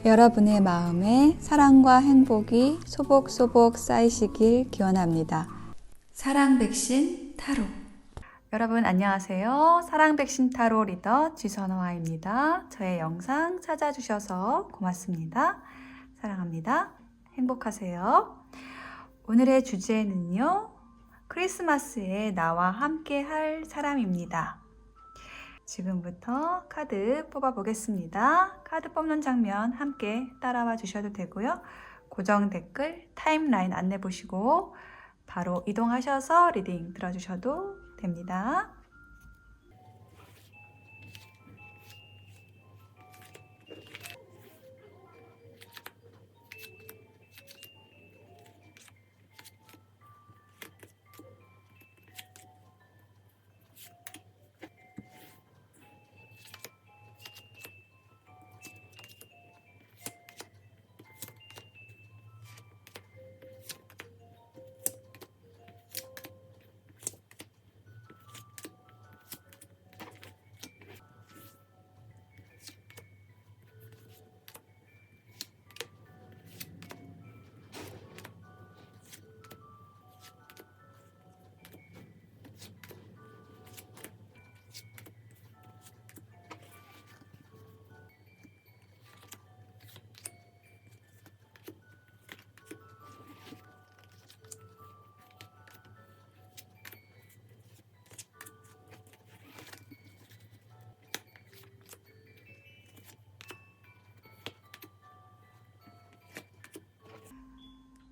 여러분의 마음에 사랑과 행복이 소복소복 쌓이시길 기원합니다. 사랑 백신 타로. 여러분 안녕하세요. 사랑 백신 타로 리더 지선화입니다. 저의 영상 찾아주셔서 고맙습니다. 사랑합니다. 행복하세요. 오늘의 주제는요, 크리스마스에 나와 함께 할 사람입니다. 지금부터 카드 뽑아 보겠습니다. 카드 뽑는 장면 함께 따라와 주셔도 되고요. 고정 댓글 타임라인 안내 보시고 바로 이동하셔서 리딩 들어주셔도 됩니다.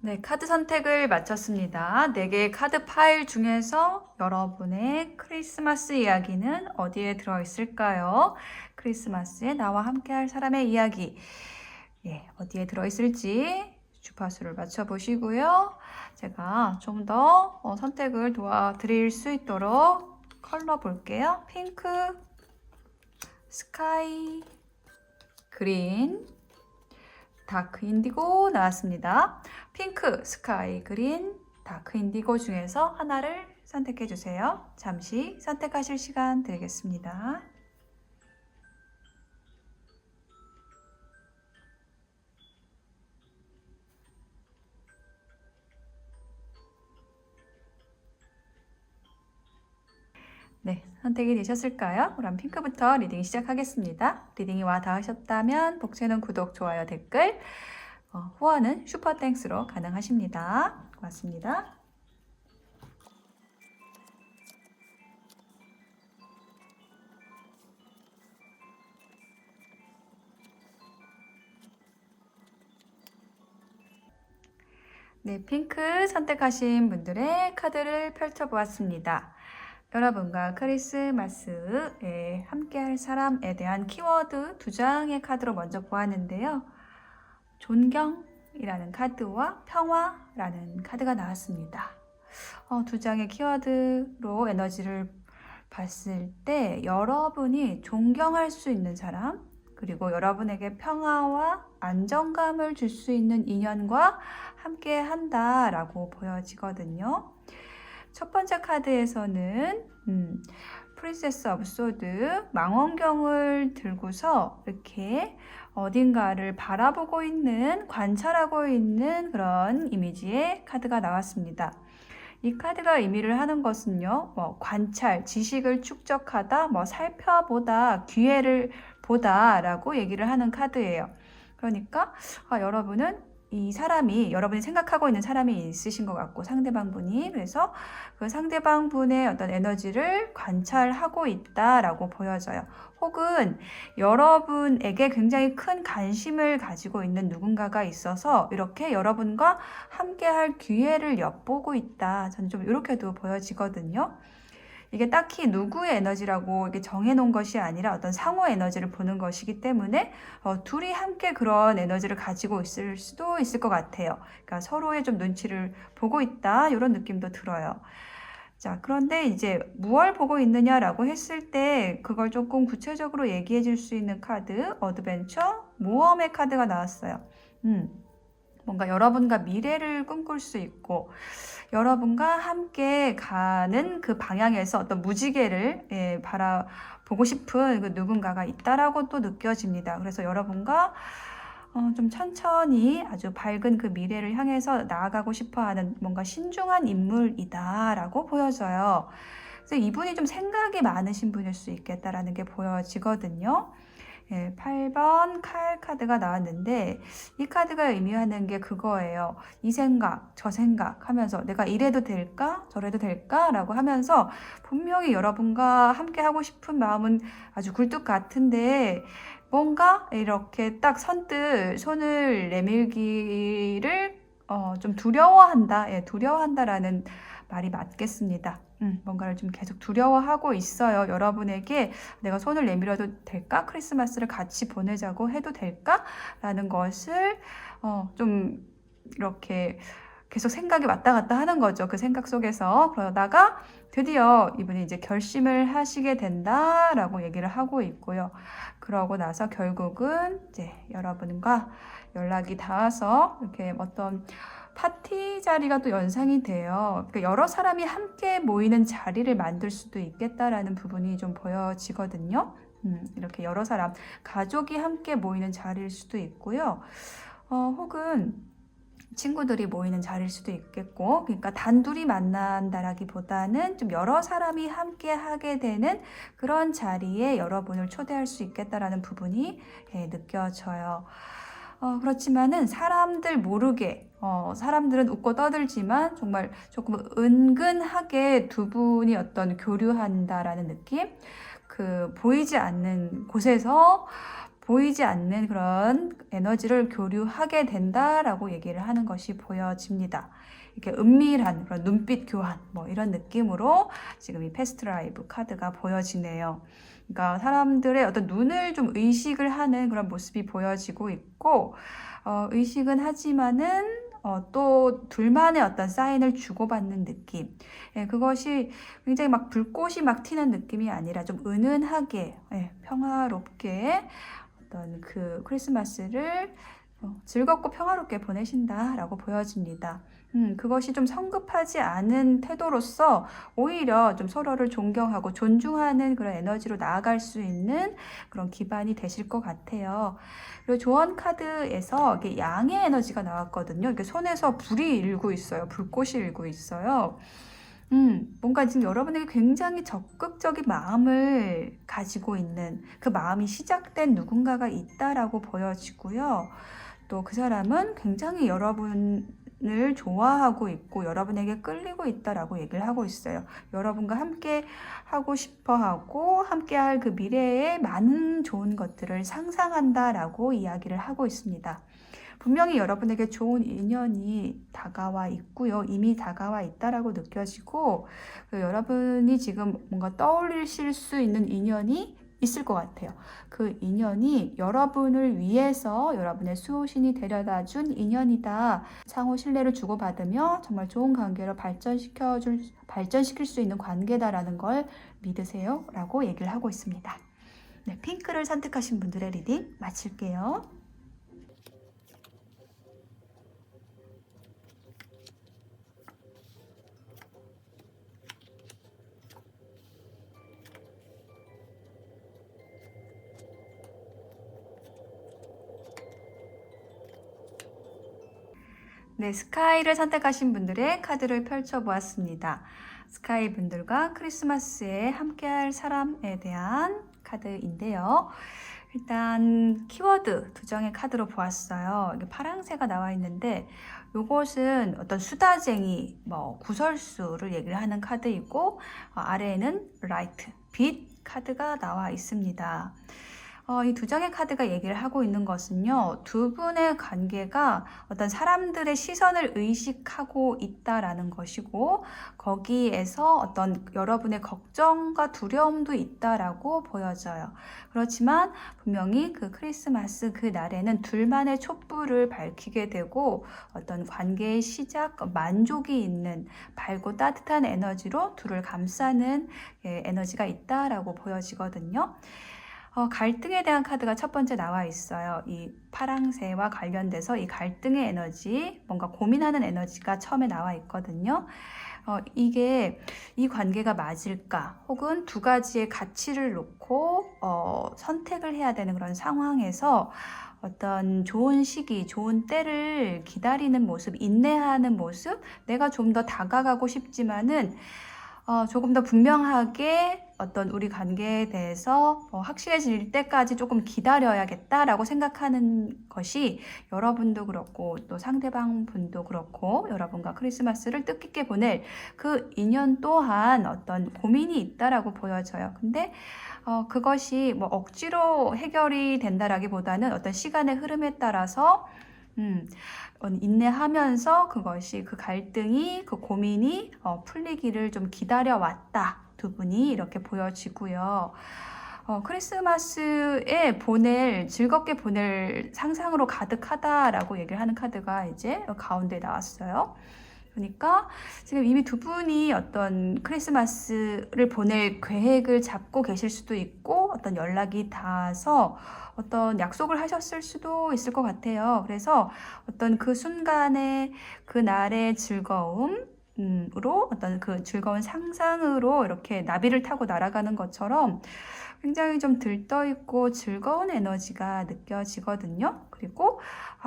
네, 카드 선택을 마쳤습니다. 4개의 카드 파일 중에서 여러분의 크리스마스 이야기는 어디에 들어있을까요? 크리스마스에 나와 함께할 사람의 이야기, 어디에 들어있을지 주파수를 맞춰보시고요. 제가 좀 더 선택을 도와드릴 수 있도록 컬러 볼게요. 핑크, 스카이, 그린, 다크 인디고 나왔습니다. 핑크, 스카이, 그린, 다크 인디고 중에서 하나를 선택해 주세요. 잠시 선택하실 시간 드리겠습니다. 네, 선택이 되셨을까요? 그럼 핑크부터 리딩 시작하겠습니다. 리딩이 와 닿으셨다면 복채는 구독, 좋아요, 댓글, 후원은 슈퍼땡스로 가능하십니다. 고맙습니다. 네, 핑크 선택하신 분들의 카드를 펼쳐보았습니다. 여러분과 크리스마스에 함께할 사람에 대한 키워드 2장의 카드로 먼저 보았는데요. 존경이라는 카드와 평화라는 카드가 나왔습니다. 2장의 키워드로 에너지를 봤을 때 여러분이 존경할 수 있는 사람, 그리고 여러분에게 평화와 안정감을 줄 수 있는 인연과 함께 한다라고 보여지거든요. 첫 번째 카드에서는 프린세스 오브 소드, 망원경을 들고서 이렇게 어딘가를 바라보고 있는, 관찰하고 있는 그런 이미지의 카드가 나왔습니다. 이 카드가 의미를 하는 것은요, 관찰, 지식을 축적하다, 살펴보다, 기회를 보다 라고 얘기를 하는 카드예요. 그러니까 여러분은 이 사람이, 여러분이 생각하고 있는 사람이 있으신 것 같고, 상대방 분이, 그래서 그 상대방 분의 어떤 에너지를 관찰하고 있다라고 보여져요. 혹은 여러분에게 굉장히 큰 관심을 가지고 있는 누군가가 있어서 이렇게 여러분과 함께할 기회를 엿보고 있다. 저는 좀 이렇게도 보여지거든요. 이게 딱히 누구의 에너지라고 이게 정해놓은 것이 아니라 어떤 상호 에너지를 보는 것이기 때문에 둘이 함께 그런 에너지를 가지고 있을 수도 있을 것 같아요. 그러니까 서로의 좀 눈치를 보고 있다, 이런 느낌도 들어요. 자, 그런데 이제 무엇을 보고 있느냐라고 했을 때 그걸 조금 구체적으로 얘기해 줄 수 있는 카드, 어드벤처, 모험의 카드가 나왔어요. 뭔가 여러분과 미래를 꿈꿀 수 있고, 여러분과 함께 가는 그 방향에서 어떤 무지개를 바라보고 싶은 그 누군가가 있다라고 또 느껴집니다. 그래서 여러분과 좀 천천히 아주 밝은 그 미래를 향해서 나아가고 싶어하는 뭔가 신중한 인물이다라고 보여져요. 그래서 이분이 좀 생각이 많으신 분일 수 있겠다라는 게 보여지거든요. 예, 8번 칼 카드가 나왔는데 이 카드가 의미하는 게 그거예요. 이 생각, 저 생각 하면서 내가 이래도 될까? 저래도 될까? 라고 하면서 분명히 여러분과 함께 하고 싶은 마음은 아주 굴뚝 같은데 뭔가 이렇게 딱 선뜻 손을 내밀기를 좀 두려워한다. 예, 두려워한다라는 말이 맞겠습니다. 뭔가를 좀 계속 두려워하고 있어요. 여러분에게 내가 손을 내밀어도 될까? 크리스마스를 같이 보내자고 해도 될까? 라는 것을 좀 이렇게 계속 생각이 왔다 갔다 하는 거죠. 그 생각 속에서. 그러다가 드디어 이분이 이제 결심을 하시게 된다라고 얘기를 하고 있고요. 그러고 나서 결국은 이제 여러분과 연락이 닿아서 이렇게 어떤 파티 자리가 또 연상이 돼요. 그러니까 여러 사람이 함께 모이는 자리를 만들 수도 있겠다라는 부분이 좀 보여지거든요. 이렇게 여러 사람, 가족이 함께 모이는 자리일 수도 있고요. 혹은 친구들이 모이는 자리일 수도 있겠고, 그러니까 단둘이 만난다라기보다는 좀 여러 사람이 함께 하게 되는 그런 자리에 여러분을 초대할 수 있겠다라는 부분이 느껴져요. 그렇지만은 사람들 모르게, 사람들은 웃고 떠들지만 정말 조금 은근하게 두 분이 어떤 교류한다라는 느낌? 보이지 않는 곳에서 보이지 않는 그런 에너지를 교류하게 된다라고 얘기를 하는 것이 보여집니다. 이렇게 은밀한 그런 눈빛 교환, 뭐 이런 느낌으로 지금 이 패스트 라이브 카드가 보여지네요. 그러니까 사람들의 어떤 눈을 좀 의식을 하는 그런 모습이 보여지고 있고, 의식은 하지만은 또 둘만의 어떤 사인을 주고받는 느낌. 예, 그것이 굉장히 막 불꽃이 막 튀는 느낌이 아니라 좀 은은하게, 평화롭게 어떤 그 크리스마스를 즐겁고 평화롭게 보내신다라고 보여집니다. 그것이 좀 성급하지 않은 태도로서 오히려 좀 서로를 존경하고 존중하는 그런 에너지로 나아갈 수 있는 그런 기반이 되실 것 같아요. 그리고 조언 카드에서 이렇게 양의 에너지가 나왔거든요. 이렇게 손에서 불이 일고 있어요. 불꽃이 일고 있어요. 뭔가 지금 여러분에게 굉장히 적극적인 마음을 가지고 있는 그 마음이 시작된 누군가가 있다라고 보여지고요. 또 그 사람은 굉장히 여러분을 좋아하고 있고 여러분에게 끌리고 있다라고 얘기를 하고 있어요. 여러분과 함께 하고 싶어 하고 함께 할 그 미래에 많은 좋은 것들을 상상한다라고 이야기를 하고 있습니다. 분명히 여러분에게 좋은 인연이 다가와 있고요. 이미 다가와 있다라고 느껴지고 여러분이 지금 뭔가 떠올리실 수 있는 인연이 있을 것 같아요. 그 인연이 여러분을 위해서 여러분의 수호신이 데려다준 인연이다. 상호 신뢰를 주고받으며 정말 좋은 관계로 발전시킬 수 있는 관계다라는 걸 믿으세요. 라고 얘기를 하고 있습니다. 네, 핑크를 선택하신 분들의 리딩 마칠게요. 네, 스카이를 선택하신 분들의 카드를 펼쳐보았습니다. 스카이 분들과 크리스마스에 함께할 사람에 대한 카드인데요. 일단 키워드 두 장의 카드로 보았어요. 이게 파랑새가 나와 있는데 이것은 어떤 수다쟁이, 구설수를 얘기를 하는 카드이고 아래에는 라이트, 빛 카드가 나와 있습니다. 이 두 장의 카드가 얘기를 하고 있는 것은요, 두 분의 관계가 어떤 사람들의 시선을 의식하고 있다라는 것이고, 거기에서 어떤 여러분의 걱정과 두려움도 있다라고 보여져요. 그렇지만 분명히 그 크리스마스 그 날에는 둘만의 촛불을 밝히게 되고, 어떤 관계의 시작, 만족이 있는 밝고 따뜻한 에너지로 둘을 감싸는 에너지가 있다라고 보여지거든요. 갈등에 대한 카드가 첫 번째 나와 있어요. 이 파랑새와 관련돼서 이 갈등의 에너지, 뭔가 고민하는 에너지가 처음에 나와 있거든요. 이게 이 관계가 맞을까? 혹은 두 가지의 가치를 놓고 선택을 해야 되는 그런 상황에서 어떤 좋은 시기, 좋은 때를 기다리는 모습, 인내하는 모습, 내가 좀 더 다가가고 싶지만은 조금 더 분명하게 어떤 우리 관계에 대해서 확실해질 때까지 조금 기다려야겠다라고 생각하는 것이 여러분도 그렇고 또 상대방 분도 그렇고 여러분과 크리스마스를 뜻깊게 보낼 그 인연 또한 어떤 고민이 있다라고 보여져요. 근데 그것이 뭐 억지로 해결이 된다라기보다는 어떤 시간의 흐름에 따라서 인내하면서 그것이 그 갈등이 그 고민이 풀리기를 좀 기다려왔다. 두 분이 이렇게 보여지고요. 크리스마스에 즐겁게 보낼 상상으로 가득하다라고 얘기를 하는 카드가 이제 가운데 나왔어요. 그러니까 지금 이미 두 분이 어떤 크리스마스를 보낼 계획을 잡고 계실 수도 있고 어떤 연락이 닿아서 어떤 약속을 하셨을 수도 있을 것 같아요. 그래서 어떤 그 순간의 그 날의 즐거움으로 어떤 그 즐거운 상상으로 이렇게 나비를 타고 날아가는 것처럼 굉장히 좀 들떠있고 즐거운 에너지가 느껴지거든요. 그리고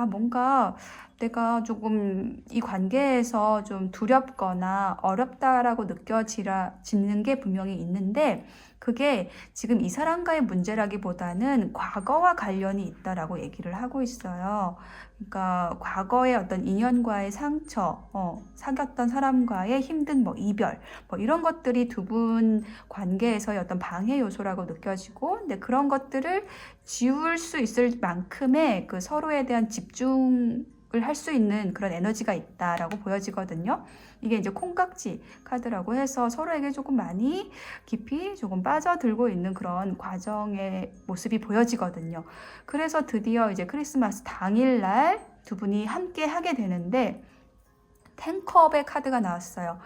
뭔가 내가 조금 이 관계에서 좀 두렵거나 어렵다라고 느껴지는 게 분명히 있는데 그게 지금 이 사람과의 문제라기보다는 과거와 관련이 있다라고 얘기를 하고 있어요. 그러니까 과거의 어떤 인연과의 상처, 사귀었던 사람과의 힘든 이별, 이런 것들이 두 분 관계에서의 어떤 방해 요소라고 느껴지고, 근데 그런 것들을 지울 수 있을 만큼의 그 서로에 대한 집중을 할 수 있는 그런 에너지가 있다라고 보여지거든요. 이게 이제 콩깍지 카드라고 해서 서로에게 조금 많이 깊이 조금 빠져들고 있는 그런 과정의 모습이 보여지거든요. 그래서 드디어 이제 크리스마스 당일날 두 분이 함께 하게 되는데 텐컵의 카드가 나왔어요.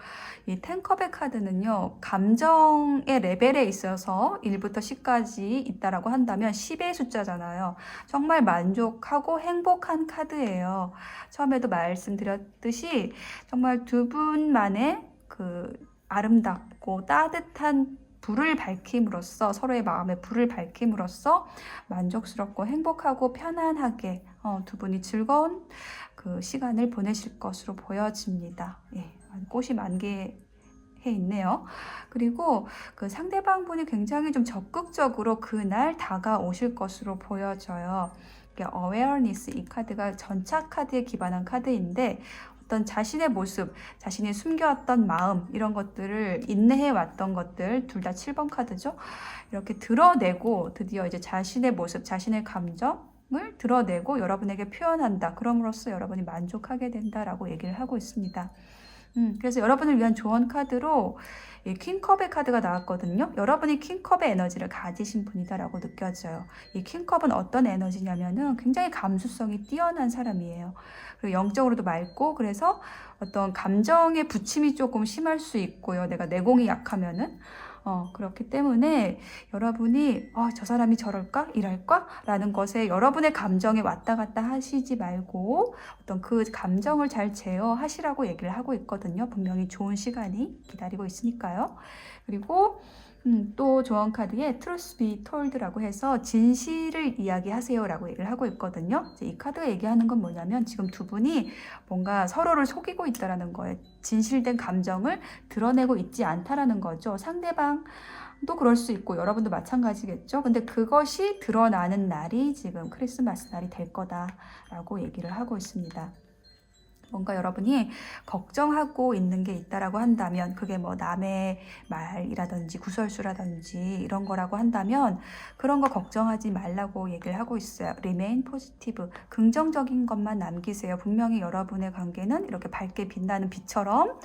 이 텐컵의 카드는요, 감정의 레벨에 있어서 1부터 10까지 있다라고 한다면 10의 숫자잖아요. 정말 만족하고 행복한 카드예요. 처음에도 말씀드렸듯이 정말 두 분만의 그 아름답고 따뜻한 불을 밝힘으로써 서로의 마음에 불을 밝힘으로써 만족스럽고 행복하고 편안하게 두 분이 즐거운 그 시간을 보내실 것으로 보여집니다. 예, 꽃이 만개해 있네요. 그리고 그 상대방 분이 굉장히 좀 적극적으로 그날 다가오실 것으로 보여져요. awareness, 이 카드가 전차 카드에 기반한 카드인데 어떤 자신의 모습, 자신이 숨겨왔던 마음, 이런 것들을 인내해 왔던 것들, 둘 다 7번 카드죠. 이렇게 드러내고 드디어 이제 자신의 모습, 자신의 감정을 드러내고 여러분에게 표현한다. 그럼으로써 여러분이 만족하게 된다라고 얘기를 하고 있습니다. 그래서 여러분을 위한 조언 카드로 이 퀸컵의 카드가 나왔거든요. 여러분이 퀸컵의 에너지를 가지신 분이다라고 느껴져요. 이 퀸컵은 어떤 에너지냐면은 굉장히 감수성이 뛰어난 사람이에요. 그리고 영적으로도 맑고, 그래서 어떤 감정의 부침이 조금 심할 수 있고요. 내가 내공이 약하면은. 그렇기 때문에 여러분이 저 사람이 저럴까? 이럴까? 라는 것에 여러분의 감정에 왔다 갔다 하시지 말고 어떤 그 감정을 잘 제어하시라고 얘기를 하고 있거든요. 분명히 좋은 시간이 기다리고 있으니까요. 그리고 또 조언 카드에 Truth be told라고 해서 진실을 이야기하세요라고 얘기를 하고 있거든요. 이 카드가 얘기하는 건 뭐냐면 지금 두 분이 뭔가 서로를 속이고 있다라는 거예요. 진실된 감정을 드러내고 있지 않다라는 거죠. 상대방도 그럴 수 있고 여러분도 마찬가지겠죠. 근데 그것이 드러나는 날이 지금 크리스마스 날이 될 거다라고 얘기를 하고 있습니다. 뭔가 여러분이 걱정하고 있는 게 있다라고 한다면 그게 뭐 남의 말이라든지 구설수라든지 이런 거라고 한다면 그런 거 걱정하지 말라고 얘기를 하고 있어요. Remain positive. 긍정적인 것만 남기세요. 분명히 여러분의 관계는 이렇게 밝게 빛나는 빛처럼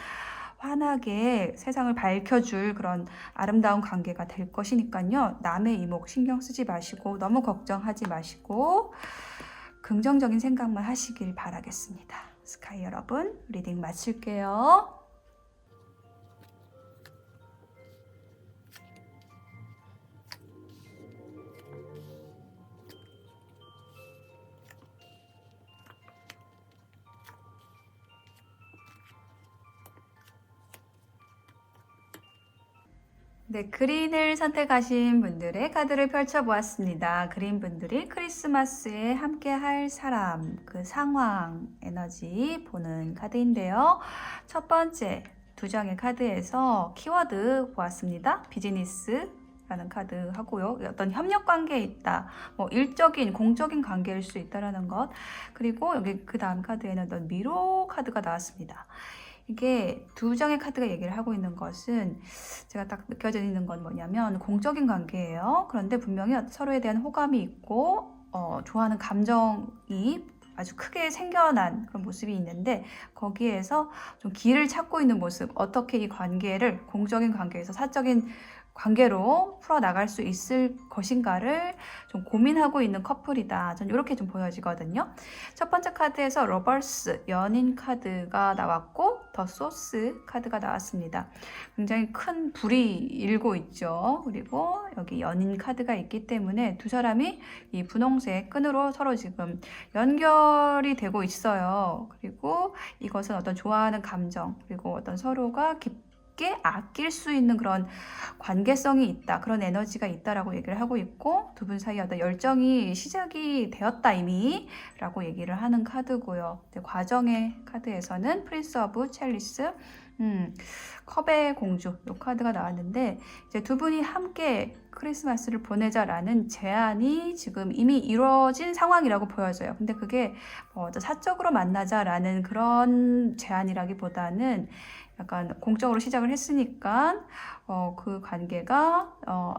환하게 세상을 밝혀줄 그런 아름다운 관계가 될 것이니까요. 남의 이목 신경 쓰지 마시고 너무 걱정하지 마시고 긍정적인 생각만 하시길 바라겠습니다. 스카이 여러분, 리딩 마칠게요. 네, 그린을 선택하신 분들의 카드를 펼쳐보았습니다. 그린 분들이 크리스마스에 함께 할 사람, 그 상황, 에너지 보는 카드인데요. 첫 번째 두 장의 카드에서 키워드 보았습니다. 비즈니스 라는 카드 하고요. 어떤 협력 관계에 있다. 뭐 일적인, 공적인 관계일 수 있다라는 것. 그리고 여기 그 다음 카드에는 어떤 미로 카드가 나왔습니다. 이게 두 장의 카드가 얘기를 하고 있는 것은 제가 딱 느껴지는 건 뭐냐면 공적인 관계예요. 그런데 분명히 서로에 대한 호감이 있고 좋아하는 감정이 아주 크게 생겨난 그런 모습이 있는데 거기에서 좀 길을 찾고 있는 모습, 어떻게 이 관계를 공적인 관계에서 사적인 관계로 풀어나갈 수 있을 것인가를 좀 고민하고 있는 커플이다. 전 이렇게 좀 보여지거든요. 첫 번째 카드에서 러버스, 연인 카드가 나왔고 더 소스 카드가 나왔습니다. 굉장히 큰 불이 일고 있죠. 그리고 여기 연인 카드가 있기 때문에 두 사람이 이 분홍색 끈으로 서로 지금 연결이 되고 있어요. 그리고 이것은 어떤 좋아하는 감정, 그리고 어떤 서로가 아낄 수 있는 그런 관계성이 있다, 그런 에너지가 있다라고 얘기를 하고 있고 두 분 사이에 어떤 열정이 시작이 되었다 이미 라고 얘기를 하는 카드고요. 과정의 카드에서는 프린스 오브 첼리스, 컵의 공주 이 카드가 나왔는데 이제 두 분이 함께 크리스마스를 보내자라는 제안이 지금 이미 이루어진 상황이라고 보여져요. 근데 그게 사적으로 만나자라는 그런 제안이라기보다는 약간 공적으로 시작을 했으니까 그 관계가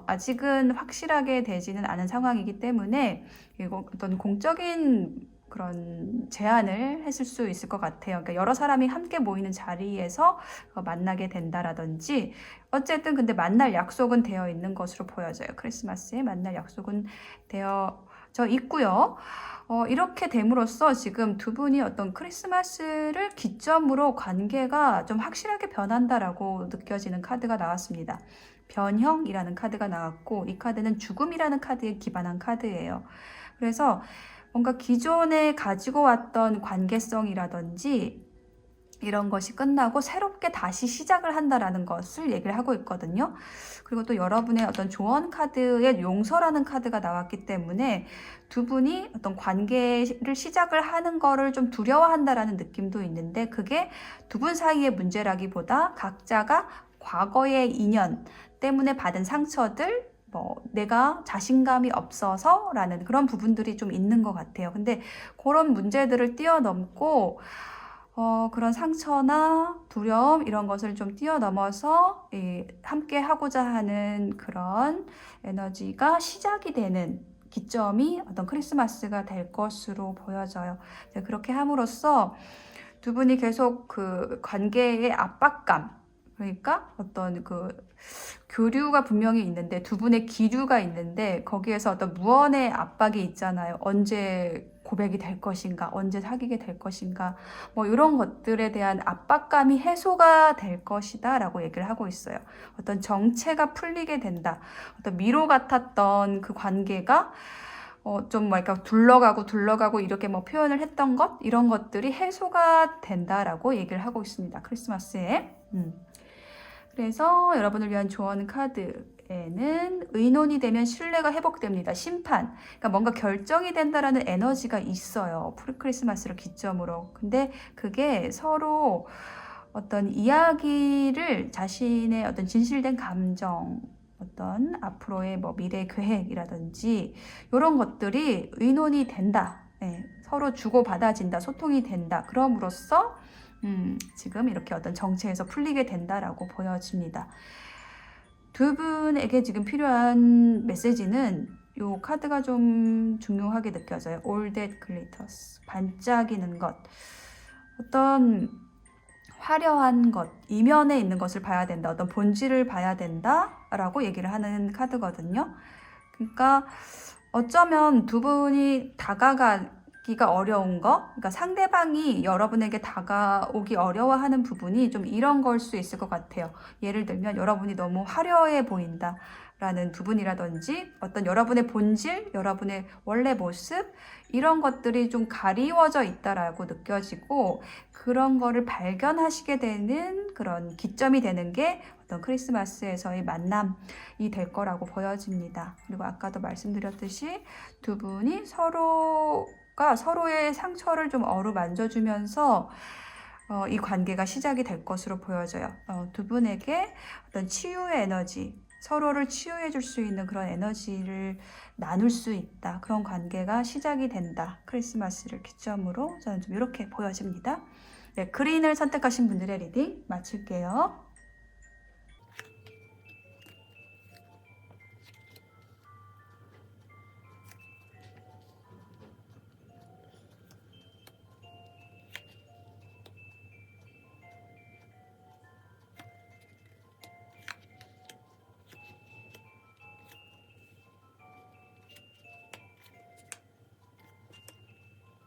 아직은 확실하게 되지는 않은 상황이기 때문에 이거 어떤 공적인 그런 제안을 했을 수 있을 것 같아요. 그러니까 여러 사람이 함께 모이는 자리에서 만나게 된다라든지 어쨌든 근데 만날 약속은 되어 있는 것으로 보여져요. 크리스마스에 만날 약속은 되어져 있고요. 이렇게 됨으로써 지금 두 분이 어떤 크리스마스를 기점으로 관계가 좀 확실하게 변한다라고 느껴지는 카드가 나왔습니다. 변형이라는 카드가 나왔고 이 카드는 죽음이라는 카드에 기반한 카드예요. 그래서 뭔가 기존에 가지고 왔던 관계성이라든지 이런 것이 끝나고 새롭게 다시 시작을 한다라는 것을 얘기를 하고 있거든요. 그리고 또 여러분의 어떤 조언 카드에 용서라는 카드가 나왔기 때문에 두 분이 어떤 관계를 시작을 하는 거를 좀 두려워한다라는 느낌도 있는데 그게 두 분 사이의 문제라기보다 각자가 과거의 인연 때문에 받은 상처들, 내가 자신감이 없어서라는 그런 부분들이 좀 있는 것 같아요. 근데 그런 문제들을 뛰어넘고 그런 상처나 두려움 이런 것을 좀 뛰어넘어서 함께 하고자 하는 그런 에너지가 시작이 되는 기점이 어떤 크리스마스가 될 것으로 보여져요. 그렇게 함으로써 두 분이 계속 그 관계의 압박감, 그러니까 어떤 그 교류가 분명히 있는데 두 분의 기류가 있는데 거기에서 어떤 무언의 압박이 있잖아요. 언제 고백이 될 것인가, 언제 사귀게 될 것인가, 이런 것들에 대한 압박감이 해소가 될 것이다 라고 얘기를 하고 있어요. 어떤 정체가 풀리게 된다. 어떤 미로 같았던 그 관계가 좀 둘러가고 이렇게 표현을 했던 것, 이런 것들이 해소가 된다라고 얘기를 하고 있습니다. 크리스마스에. 그래서 여러분을 위한 조언 카드에는 의논이 되면 신뢰가 회복됩니다. 심판. 그러니까 뭔가 결정이 된다라는 에너지가 있어요. 크리스마스를 기점으로. 근데 그게 서로 어떤 이야기를 자신의 어떤 진실된 감정, 어떤 앞으로의 미래 계획이라든지 이런 것들이 의논이 된다. 서로 주고받아진다. 소통이 된다. 그럼으로써 지금 이렇게 어떤 정체에서 풀리게 된다라고 보여집니다. 두 분에게 지금 필요한 메시지는 이 카드가 좀 중요하게 느껴져요. All that glitters. 반짝이는 것. 어떤 화려한 것, 이면에 있는 것을 봐야 된다. 어떤 본질을 봐야 된다라고 얘기를 하는 카드거든요. 그러니까 어쩌면 두 분이 다가가기가 어려운 거, 그러니까 상대방이 여러분에게 다가오기 어려워하는 부분이 좀 이런 걸 수 있을 것 같아요. 예를 들면 여러분이 너무 화려해 보인다 라는 부분이라든지 어떤 여러분의 본질, 여러분의 원래 모습 이런 것들이 좀 가리워져 있다라고 느껴지고 그런 거를 발견하시게 되는 그런 기점이 되는 게 어떤 크리스마스에서의 만남이 될 거라고 보여집니다. 그리고 아까도 말씀드렸듯이 두 분이 서로가 서로의 상처를 좀 어루만져주면서 이 관계가 시작이 될 것으로 보여져요. 두 분에게 어떤 치유의 에너지, 서로를 치유해 줄 수 있는 그런 에너지를 나눌 수 있다. 그런 관계가 시작이 된다. 크리스마스를 기점으로 저는 좀 이렇게 보여집니다. 네, 그린을 선택하신 분들의 리딩 마칠게요.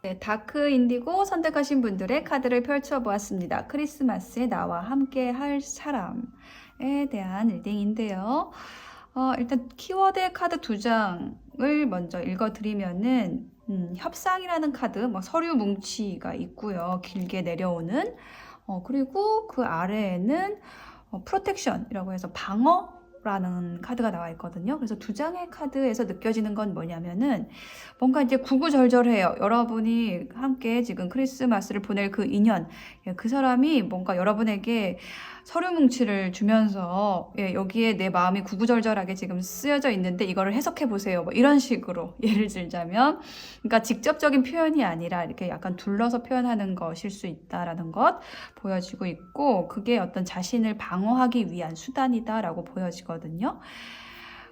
네, 다크 인디고 선택하신 분들의 카드를 펼쳐보았습니다. 크리스마스에 나와 함께 할 사람에 대한 리딩인데요. 일단 키워드 카드 2장을 먼저 읽어드리면은 협상이라는 카드, 뭐 서류 뭉치가 있고요. 길게 내려오는. 그리고 그 아래에는 프로텍션이라고 해서 방어라는 카드가 나와 있거든요. 그래서 2장의 카드에서 느껴지는 건 뭐냐면은 뭔가 이제 구구절절해요. 여러분이 함께 지금 크리스마스를 보낼 그 인연, 그 사람이 뭔가 여러분에게 서류 뭉치를 주면서 여기에 내 마음이 구구절절하게 지금 쓰여져 있는데 이거를 해석해 보세요. 뭐 이런 식으로 예를 들자면, 그러니까 직접적인 표현이 아니라 이렇게 약간 둘러서 표현하는 것일 수 있다라는 것 보여지고 있고, 그게 어떤 자신을 방어하기 위한 수단이다라고 보여지거든요.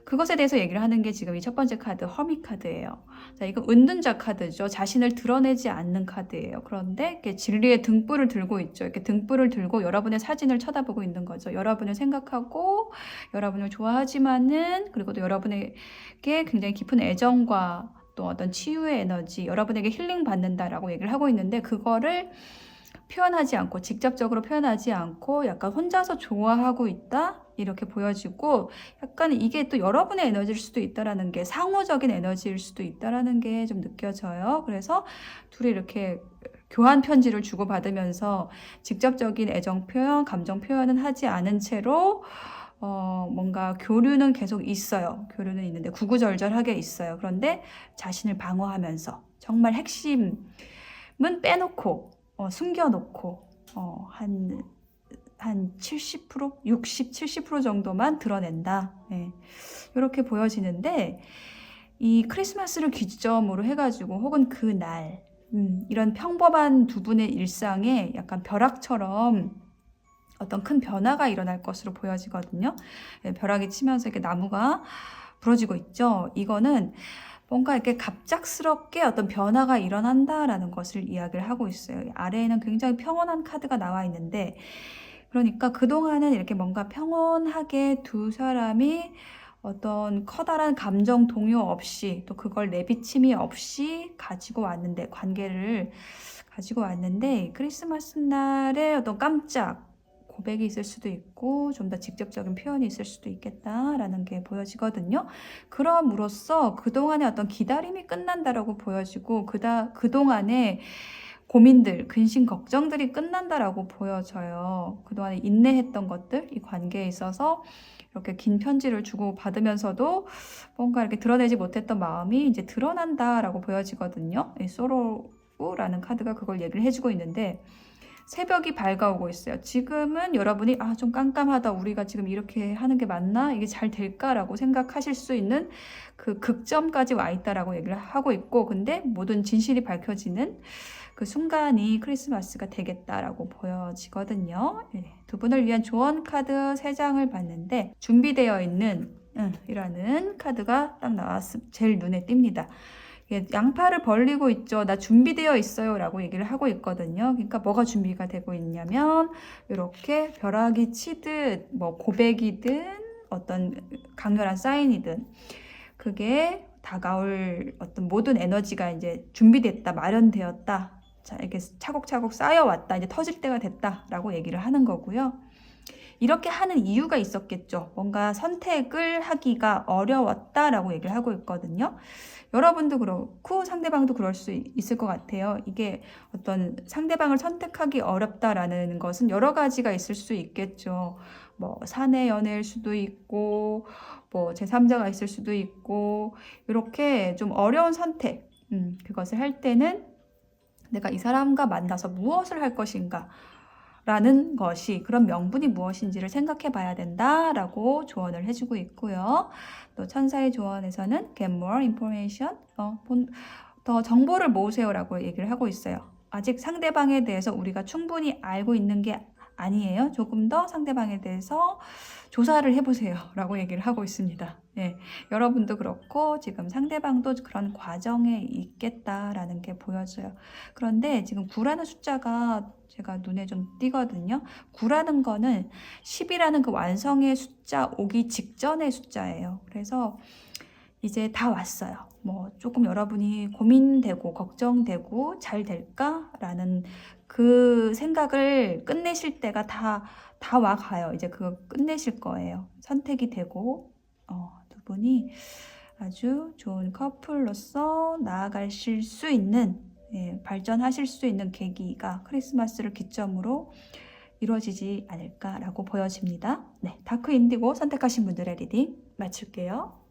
그것에 대해서 얘기를 하는 게 지금 이 첫 번째 카드, 허미 카드예요. 자, 이거 은둔자 카드죠. 자신을 드러내지 않는 카드예요. 그런데 이렇게 진리의 등불을 들고 있죠. 이렇게 등불을 들고 여러분의 사진을 쳐다보고 있는 거죠. 여러분을 생각하고 여러분을 좋아하지만은, 그리고 또 여러분에게 굉장히 깊은 애정과 또 어떤 치유의 에너지, 여러분에게 힐링 받는다라고 얘기를 하고 있는데, 그거를 표현하지 않고, 직접적으로 표현하지 않고 약간 혼자서 좋아하고 있다? 이렇게 보여지고, 약간 이게 또 여러분의 에너지일 수도 있다라는 게, 상호적인 에너지일 수도 있다라는 게 좀 느껴져요. 그래서 둘이 이렇게 교환 편지를 주고받으면서 직접적인 애정 표현, 감정 표현은 하지 않은 채로 뭔가 교류는 계속 있어요. 교류는 있는데 구구절절하게 있어요. 그런데 자신을 방어하면서 정말 핵심은 빼놓고 숨겨놓고 한 70%, 60, 70% 정도만 드러낸다. 네. 이렇게 보여지는데, 이 크리스마스를 기점으로 해가지고 혹은 그날 이런 평범한 두 분의 일상에 약간 벼락처럼 어떤 큰 변화가 일어날 것으로 보여지거든요. 네, 벼락이 치면서 이렇게 나무가 부러지고 있죠. 이거는 뭔가 이렇게 갑작스럽게 어떤 변화가 일어난다라는 것을 이야기를 하고 있어요. 아래에는 굉장히 평온한 카드가 나와 있는데, 그러니까 그동안은 이렇게 뭔가 평온하게 두 사람이 어떤 커다란 감정 동요 없이, 또 그걸 내비침이 없이 가지고 왔는데, 관계를 가지고 왔는데, 크리스마스 날에 어떤 깜짝 고백이 있을 수도 있고 좀 더 직접적인 표현이 있을 수도 있겠다라는 게 보여지거든요. 그럼으로써 그동안의 어떤 기다림이 끝난다라고 보여지고, 그동안의 고민들, 근심, 걱정들이 끝난다라고 보여져요. 그동안에 인내했던 것들, 이 관계에 있어서 이렇게 긴 편지를 주고 받으면서도 뭔가 이렇게 드러내지 못했던 마음이 이제 드러난다라고 보여지거든요. 이 소로라는 카드가 그걸 얘기를 해주고 있는데, 새벽이 밝아오고 있어요. 지금은 여러분이 좀 깜깜하다, 우리가 지금 이렇게 하는 게 맞나? 이게 잘 될까라고 생각하실 수 있는 그 극점까지 와 있다라고 얘기를 하고 있고, 근데 모든 진실이 밝혀지는 그 순간이 크리스마스가 되겠다라고 보여지거든요. 두 분을 위한 조언 카드 3장을 봤는데, 준비되어 있는 이라는 카드가 딱 나왔으면 제일 눈에 띕니다. 양팔을 벌리고 있죠. 나 준비되어 있어요 라고 얘기를 하고 있거든요. 그러니까 뭐가 준비가 되고 있냐면, 이렇게 벼락이 치듯 뭐 고백이든 어떤 강렬한 사인이든 그게 다가올 어떤 모든 에너지가 이제 준비됐다, 마련되었다, 자, 이렇게 차곡차곡 쌓여왔다, 이제 터질 때가 됐다라고 얘기를 하는 거고요. 이렇게 하는 이유가 있었겠죠. 뭔가 선택을 하기가 어려웠다라고 얘기를 하고 있거든요. 여러분도 그렇고 상대방도 그럴 수 있을 것 같아요. 이게 어떤 상대방을 선택하기 어렵다라는 것은 여러 가지가 있을 수 있겠죠. 뭐 사내 연애일 수도 있고 뭐 제3자가 있을 수도 있고 이렇게 좀 어려운 선택 그것을 할 때는 내가 이 사람과 만나서 무엇을 할 것인가 라는 것이 그런 명분이 무엇인지를 생각해 봐야 된다라고 조언을 해주고 있고요. 또 천사의 조언에서는 get more information, 더 정보를 모으세요라고 얘기를 하고 있어요. 아직 상대방에 대해서 우리가 충분히 알고 있는 게 아니에요. 조금 더 상대방에 대해서 조사를 해보세요 라고 얘기를 하고 있습니다. 네, 여러분도 그렇고 지금 상대방도 그런 과정에 있겠다라는 게 보여져요. 그런데 지금 9라는 숫자가 제가 눈에 좀 띄거든요. 9라는 거는 10이라는 그 완성의 숫자 오기 직전의 숫자예요. 그래서 이제 다 왔어요. 뭐 조금 여러분이 고민되고 걱정되고 잘 될까라는 그 생각을 끝내실 때가 다 와가요. 이제 그거 끝내실 거예요. 선택이 되고 두 분이 아주 좋은 커플로서 나아가실 수 있는 발전하실 수 있는 계기가 크리스마스를 기점으로 이루어지지 않을까라고 보여집니다. 네, 다크 인디고 선택하신 분들의 리딩 마칠게요.